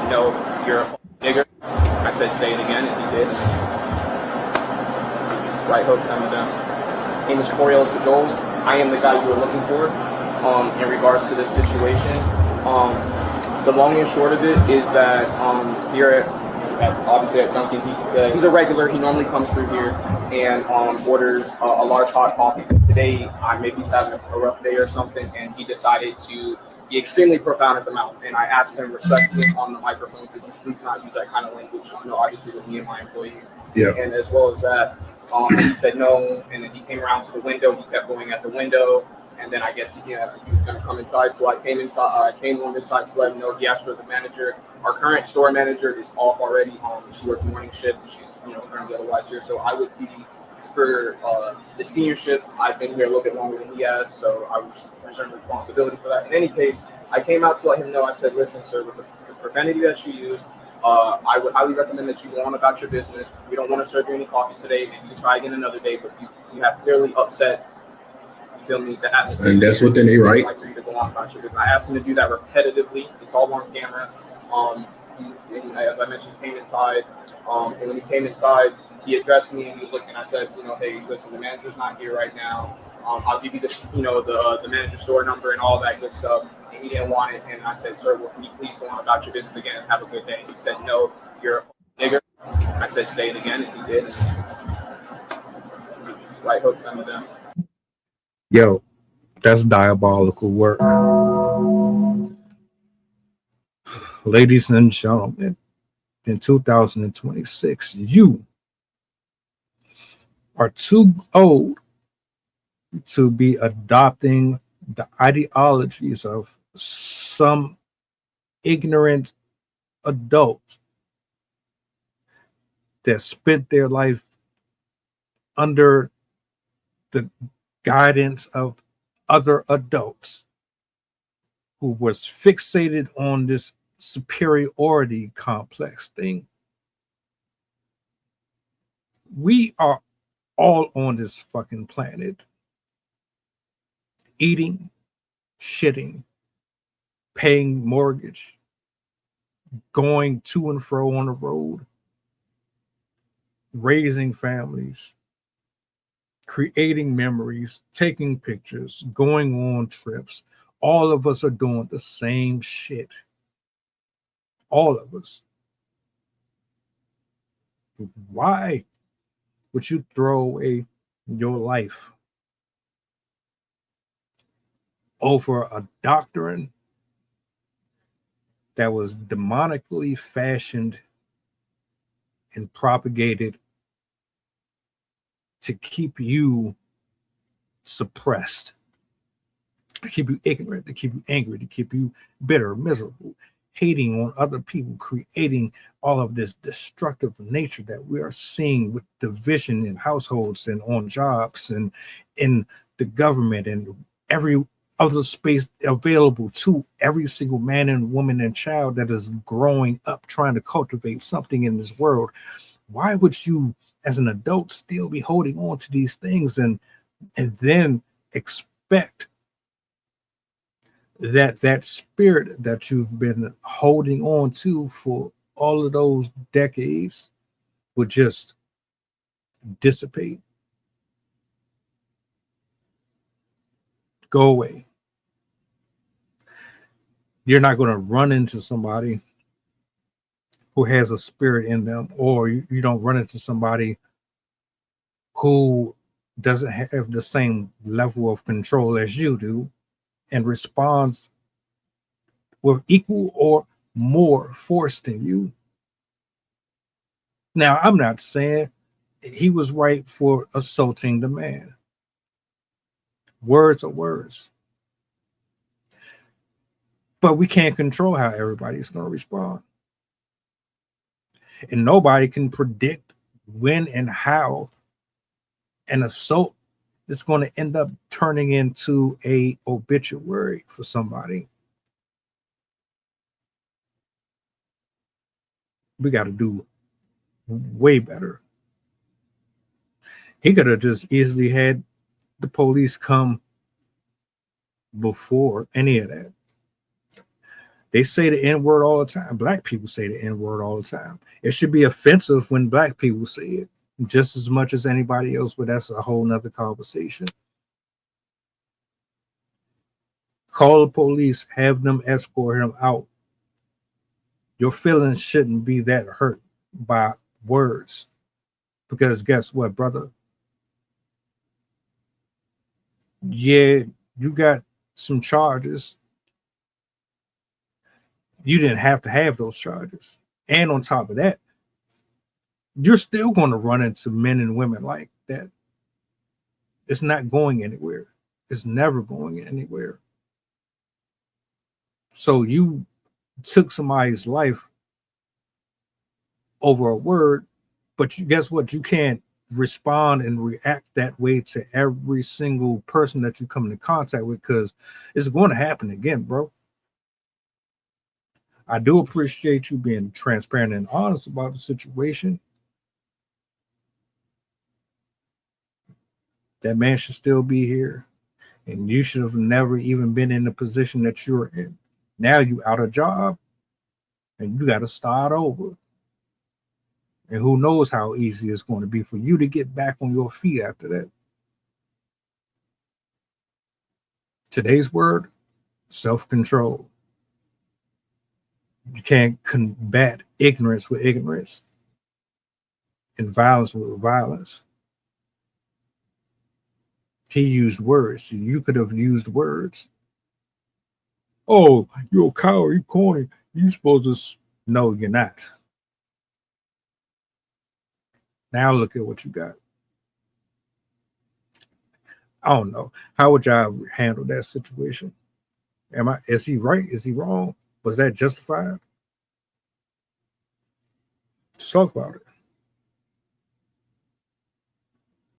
no, you're a nigger. I said, say it again, and he did. Right hook, some of them. Name is Coriel's Cajoles. I am the guy you were looking for in regards to this situation. The long and short of it is that here obviously at Duncan, he's a regular. He normally comes through here and orders a large hot coffee. But today, maybe he's having a rough day or something, and he decided to be extremely profound at the mouth. And I asked him respectfully on the microphone, could you please not use that kind of language, obviously with me and my employees. Yeah. And as well as that, he said no, and then he came around to the window. He kept going at the window. And then I guess he was going to come inside, so I came inside. I came on this side to let him know. He asked for the manager. Our current store manager is off already. She worked morning shift, and she's currently otherwise here. So I would be for the senior shift. I've been here a little bit longer than he has, so I was reserved responsibility for that. In any case, I came out to let him know. I said, "Listen, sir, with the profanity that you used, I would highly recommend that you go on about your business. We don't want to serve you any coffee today. Maybe you can try again another day, but you have clearly upset." Feel me, the atmosphere. And that's within a right. Like for you to go on about your business. I asked him to do that repetitively. It's all on camera. As I mentioned, he came inside. And when he came inside, he addressed me and he was looking. I said, hey, listen, the manager's not here right now. I'll give you this, the manager store number and all that good stuff. And he didn't want it. And I said, sir, well, can you please go on about your business again and have a good day? He said, no, you're a nigger. I said, say it again, and he did. Right hook, some of them. Yo, that's diabolical work. Ladies and gentlemen, in 2026, you are too old to be adopting the ideologies of some ignorant adult that spent their life under the guidance of other adults who was fixated on this superiority complex thing. We are all on this fucking planet, eating, shitting, paying mortgage, going to and fro on the road, raising families, creating memories, taking pictures, going on trips. All of us are doing the same shit. All of us. Why would you throw away your life over a doctrine that was demonically fashioned and propagated to keep you suppressed, to keep you ignorant, to keep you angry, to keep you bitter, miserable, hating on other people, creating all of this destructive nature that we are seeing with division in households and on jobs and in the government and every other space available to every single man and woman and child that is growing up trying to cultivate something in this world. Why would you, as an adult, still be holding on to these things and then expect that spirit that you've been holding on to for all of those decades would just dissipate, go away? You're not going to run into somebody who has a spirit in them, or you don't run into somebody who doesn't have the same level of control as you do and responds with equal or more force than you. Now, I'm not saying he was right for assaulting the man. Words are words. But we can't control how everybody's going to respond. And nobody can predict when and how an assault is going to end up turning into an obituary for somebody. We got to do way better. He could have just easily had the police come before any of that. They say the N word all the time. Black people say the N word all the time. It should be offensive when black people say it just as much as anybody else, but that's a whole nother conversation. Call the police, have them escort him out. Your feelings shouldn't be that hurt by words. Because guess what, brother? Yeah, you got some charges. You didn't have to have those charges. And on top of that, you're still going to run into men and women like that. It's not going anywhere. It's never going anywhere. So you took somebody's life over a word, but guess what? You can't respond and react that way to every single person that you come into contact with, because it's going to happen again, bro. I do appreciate you being transparent and honest about the situation. That man should still be here, and you should have never even been in the position that you're in. Now you out of job, and you got to start over. And who knows how easy it's going to be for you to get back on your feet after that. Today's word, self-control. You can't combat ignorance with ignorance and violence with violence. He used words. You could have used words. Oh, you're a coward, you corny. You supposed to... No, you're not. Now look at what you got. I don't know. How would y'all handle that situation? Is he right? Is he wrong? Was that justified? Just talk about it.